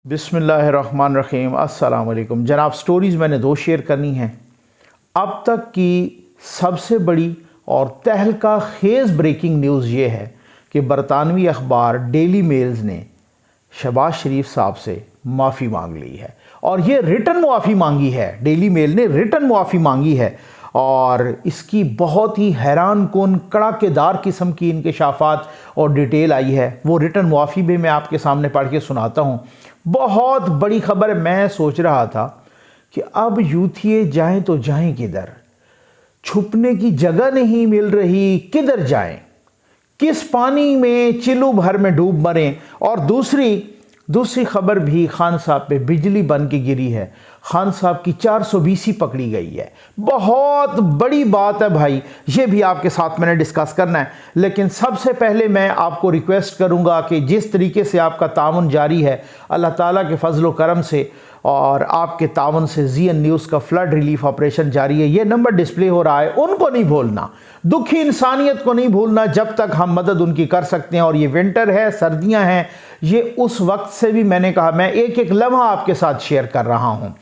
बिस्मिल्लाहिर्रहमानिर्रहीम। अस्सलाम वालेकुम जनाब। स्टोरीज़ मैंने दो शेयर करनी हैं। अब तक की सबसे बड़ी और तहलका खेज़ ब्रेकिंग न्यूज़ ये है कि बरतानवी अखबार डेली मेल्स ने शहबाज शरीफ साहब से माफ़ी मांग ली है, और ये रिटन मुआफ़ी मांगी है। डेली मेल ने रिटन मुआफ़ी मांगी है और इसकी बहुत ही हैरान कुन कड़ाकेदार किस्म की इंकशाफात और डिटेल आई है। वो रिटन मुआफ़ी भी मैं आपके सामने पढ़ के सुनाता हूँ। बहुत बड़ी खबर है। मैं सोच रहा था कि अब यूथिए जाएं तो जाएं किधर, छुपने की जगह नहीं मिल रही, किधर जाएं, किस पानी में चिल्लू भर में डूब मरें। और दूसरी खबर भी खान साहब पे बिजली बन के गिरी है। खान साहब की 420 पकड़ी गई है। बहुत बड़ी बात है भाई, ये भी आपके साथ मैंने डिस्कस करना है। लेकिन सबसे पहले मैं आपको रिक्वेस्ट करूंगा कि जिस तरीके से आपका तावन जारी है, अल्लाह ताला के फजल व करम से और आपके तावन से ZN न्यूज़ का फ्लड रिलीफ ऑपरेशन जारी है। ये नंबर डिस्प्ले हो रहा है, उनको नहीं भूलना, दुखी इंसानियत को नहीं भूलना। जब तक हम मदद उनकी कर सकते हैं, और ये विंटर है, सर्दियां हैं, ये उस वक्त से भी मैंने कहा मैं एक एक लम्हा आपके साथ शेयर कर रहा हूँ।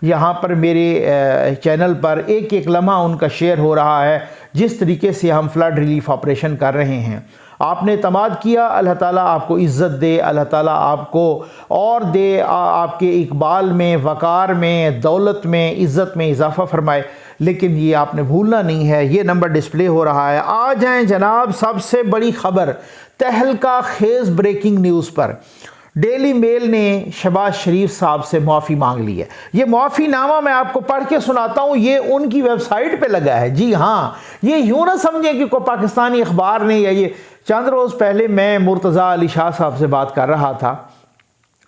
यहाँ पर मेरे चैनल पर एक एक लम्हा उनका शेयर हो रहा है, जिस तरीके से हम फ्लड रिलीफ ऑपरेशन कर रहे हैं। आपने तमाद किया, अल्लाह ताला आपको इज़्ज़त दे, अल्लाह ताला आपको और दे, आपके इकबाल में, वक़ार में, दौलत में, इज़्ज़त में इजाफ़ा फरमाए। लेकिन ये आपने भूलना नहीं है। ये नंबर डिस्प्ले हो रहा है। आ जाएं जनाब सबसे बड़ी खबर, तहलका खेज़ ब्रेकिंग न्यूज़ पर। डेली मेल ने शहबाज शरीफ साहब से माफ़ी मांग ली है। ये माफ़ी नामा मैं आपको पढ़ के सुनाता हूँ, ये उनकी वेबसाइट पे लगा है। जी हाँ, ये यूँ ना समझें कि कोई पाकिस्तानी अखबार ने, या ये चंद रोज़ पहले मैं मुर्तज़ा अली शाह साहब से बात कर रहा था,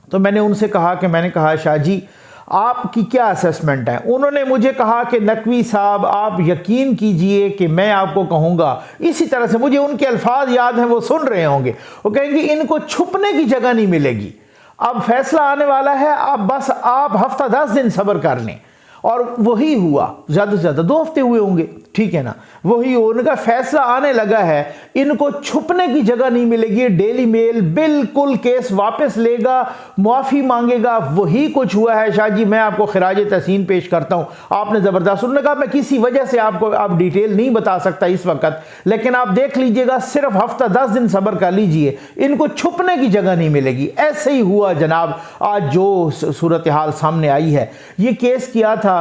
तो मैंने उनसे कहा शाह जी आपकी क्या असेसमेंट है। उन्होंने मुझे कहा कि नकवी साहब आप यकीन कीजिए कि मैं आपको कहूँगा, इसी तरह से मुझे उनके अल्फाज याद हैं, वो सुन रहे होंगे। वो कहेंगे इनको छुपने की जगह नहीं मिलेगी, अब फैसला आने वाला है, अब बस आप हफ्ता 10 दिन सब्र कर लें। और वही हुआ, ज़्यादा से ज़्यादा 2 हफ्ते हुए होंगे, ठीक है ना। वही उनका फैसला आने लगा है, इनको छुपने की जगह नहीं मिलेगी। डेली मेल बिल्कुल केस वापस लेगा, माफ़ी मांगेगा। वही कुछ हुआ है। शाह जी मैं आपको खिराज तहसीन पेश करता हूँ, आपने ज़बरदस्त। उन्होंने कहा मैं किसी वजह से आपको आप डिटेल नहीं बता सकता इस वक्त, लेकिन आप देख लीजिएगा, सिर्फ हफ्ता 10 दिन सब्र कर लीजिए, इनको छुपने की जगह नहीं मिलेगी। ऐसे ही हुआ जनाब। आज जो सूरत हाल सामने आई है, ये केस किया था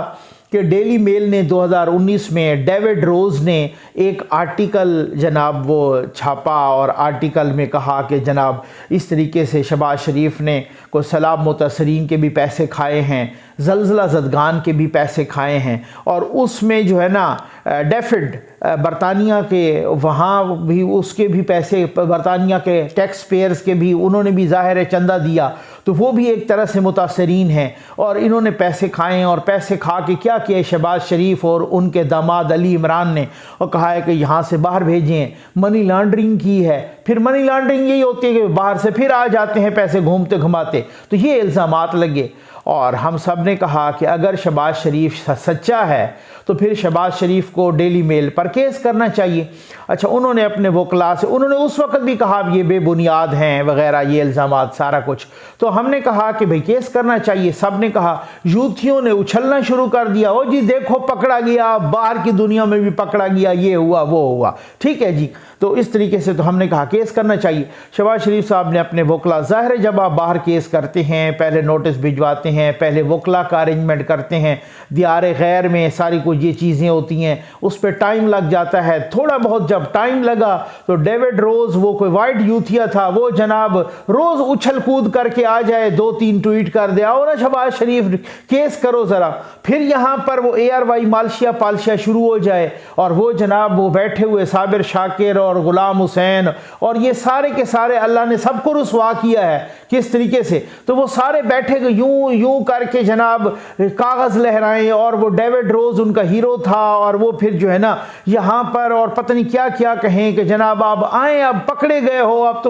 कि डेली मेल ने 2019 में डेविड रोज़ ने एक आर्टिकल जनाब वो छापा, और आर्टिकल में कहा कि जनाब इस तरीके से शहबाज शरीफ ने को सैलाब मुतासरीन के भी पैसे खाए हैं, ज़लज़ला ज़दगान के भी पैसे खाए हैं। और उसमें जो है ना डेफिड बरतानिया के, वहाँ भी उसके भी पैसे, बरतानिया के टैक्स पेयर्स के भी, उन्होंने भी ज़ाहिर है चंदा दिया, तो वो भी एक तरह से मुतासरीन हैं। और इन्होंने पैसे खाए हैं, और पैसे खा के क्या किया शहबाज शरीफ और उनके दामाद अली इमरान ने, और कहा है कि यहाँ से बाहर भेजें, मनी लॉन्ड्रिंग की है। फिर मनी लॉन्ड्रिंग यही होती है कि बाहर से फिर आ जाते हैं पैसे घूमते घुमाते। तो ये इल्ज़ामात लगे, और हम सब ने कहा कि अगर शहबाज शरीफ सच्चा है तो फिर शहबाज शरीफ को डेली मेल पर केस करना चाहिए। अच्छा, उन्होंने अपने वकला से, उन्होंने उस वक्त भी कहा ये बेबुनियाद हैं वगैरह, ये इल्ज़ामात सारा कुछ। तो हमने कहा कि भाई केस करना चाहिए। सब ने कहा, यूथियों ने उछलना शुरू कर दिया, ओ जी देखो पकड़ा गया, बाहर की दुनिया में भी पकड़ा गया, ये हुआ वो हुआ, ठीक है जी। तो इस तरीके से तो हमने कहा केस करना चाहिए। शहबाज शरीफ साहब ने अपने वकला, ज़ाहिर है जब आप बाहर केस करते हैं, पहले नोटिस भिजवाते हैं, पहले वकला का अरेंजमेंट करते हैं, दियार गैर में सारी कुछ ये चीज़ें होती हैं, उस पर टाइम लग जाता है। थोड़ा बहुत जब टाइम लगा तो डेविड रोज़, वो कोई वाइट यूथिया था, वो जनाब रोज़ उछल कूद करके आ जाए, 2-3 ट्वीट कर दे, आओ ना शहबाज शरीफ केस करो ज़रा। फिर यहाँ पर वो ARY मालशिया पालशिया शुरू हो जाए, और वो जनाब वो बैठे हुए साबिर शाकिर और गुलाम हुसैन, और ये सारे के सारे अल्लाह ने सबको रुसवा किया है किस तरीके से। तो वो सारे बैठे यूं यूं करके जनाब कागज़ लहराएं, और वो डेविड रोज़ उनका हीरो था, और वो फिर जो है ना यहाँ पर और पता नहीं क्या क्या कहें कि जनाब आप आए, अब पकड़े गए हो, अब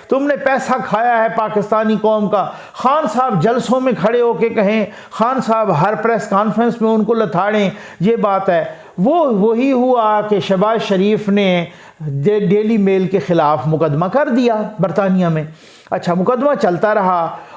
तुमने पैसा खाया है पाकिस्तानी कौम का। खान साहब जलसों में खड़े होके कहें, खान साहब हर प्रेस कॉन्फ्रेंस में उनको लथाड़ें, ये बात है। वही हुआ कि शहबाज शरीफ ने डेली मेल के ख़िलाफ़ मुकदमा कर दिया बरतानिया में। अच्छा, मुकदमा चलता रहा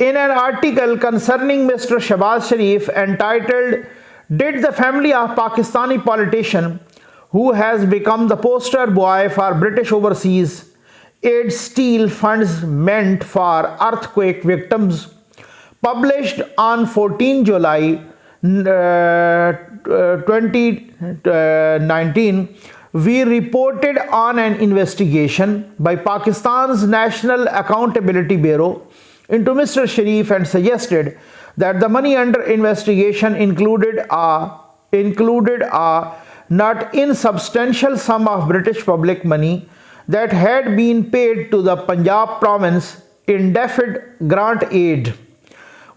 in an article concerning Mr. Shehbaz Sharif entitled "Did the family of Pakistani politician who has become the poster boy for British overseas aid steal funds meant for earthquake victims?" published on 14 July 2019, we reported on an investigation by Pakistan's National Accountability Bureau into Mr. Sharif and suggested that the money under investigation included a not insubstantial sum of British public money that had been paid to the Punjab province in deferred grant aid.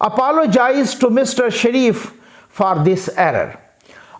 apologize to Mr. Sharif for this error۔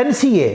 NCA،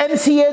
NCA